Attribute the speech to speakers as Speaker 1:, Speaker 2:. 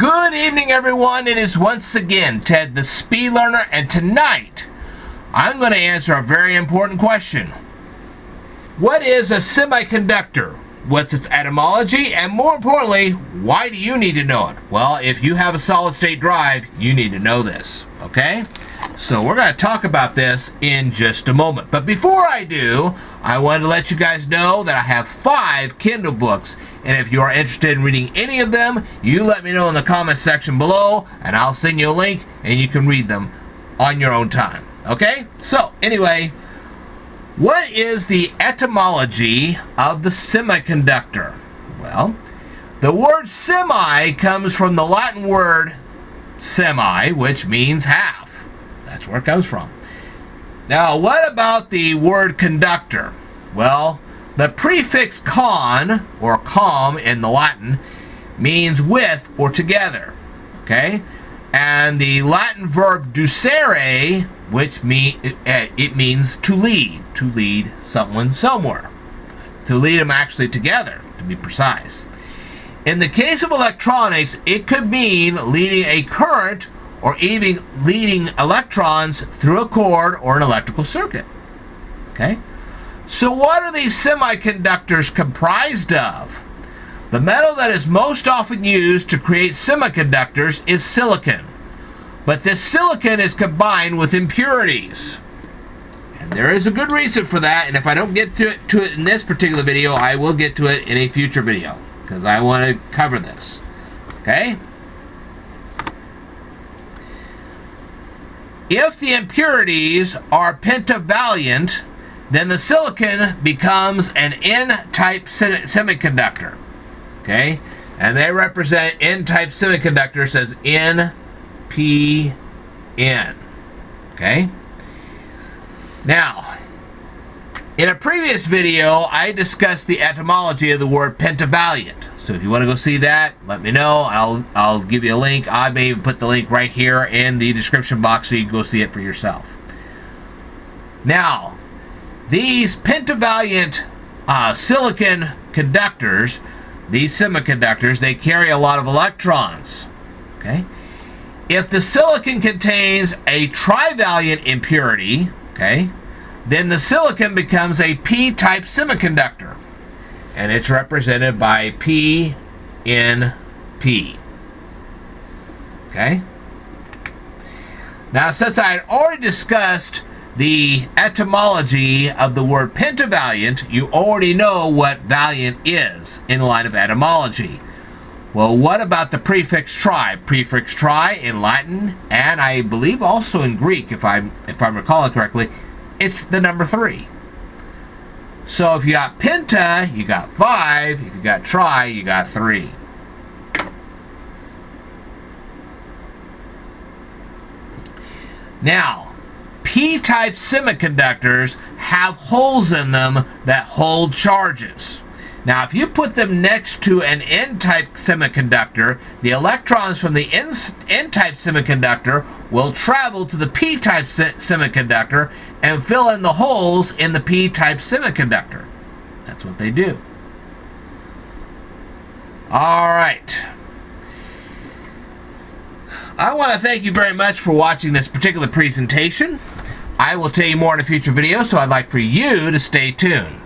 Speaker 1: Good evening, everyone. It is once again Ted the Speed Learner, and tonight I'm going to answer a very important question. What is a semiconductor? What's its etymology? And more importantly, why do you need to know it? Well, if you have a solid-state drive, you need to know this. Okay? So we're going to talk about this in just a moment. But before I do, I wanted to let you guys know that I have 5 Kindle books. And if you are interested in reading any of them, you let me know in the comment section below, and I'll send you a link, and you can read them on your own time. Okay? So, anyway, what is the etymology of the semiconductor? Well, the word semi comes from the Latin word semi, which means half. That's where it comes from. Now, what about the word conductor? Well, the prefix con, or com in the Latin, means with or together. Okay? And the Latin verb ducere, which it means to lead someone somewhere. To lead them actually together, to be precise. In the case of electronics, it could mean leading a current or even leading electrons through a cord or an electrical circuit. Okay? So what are these semiconductors comprised of? The metal that is most often used to create semiconductors is silicon. But this silicon is combined with impurities. And there is a good reason for that, and if I don't get to it in this particular video, I will get to it in a future video, because I want to cover this. Okay? If the impurities are pentavalent, then the silicon becomes an N-type semiconductor. Okay? And they represent N-type semiconductors as NPN. Okay? Now, in a previous video, I discussed the etymology of the word pentavalent. So if you want to go see that, let me know. I'll give you a link. I may even put the link right here in the description box so you can go see it for yourself. Now, these pentavalent silicon conductors, these semiconductors, they carry a lot of electrons. Okay? If the silicon contains a trivalent impurity, okay, then the silicon becomes a p-type semiconductor. And it's represented by PNP. Okay? Now, since I had already discussed the etymology of the word pentavalent, you already know what valiant is in the line of etymology. Well, what about the prefix tri? Prefix tri in Latin, and I believe also in Greek, if I'm recalling correctly, it's the number 3. So if you got penta, you got 5. If you got tri, you got 3. Now, p-type semiconductors have holes in them that hold charges. Now, if you put them next to an N-type semiconductor, the electrons from the N-type semiconductor will travel to the p-type semiconductor and fill in the holes in the p-type semiconductor. That's what they do. Alright. I want to thank you very much for watching this particular presentation. I will tell you more in a future video, so I'd like for you to stay tuned.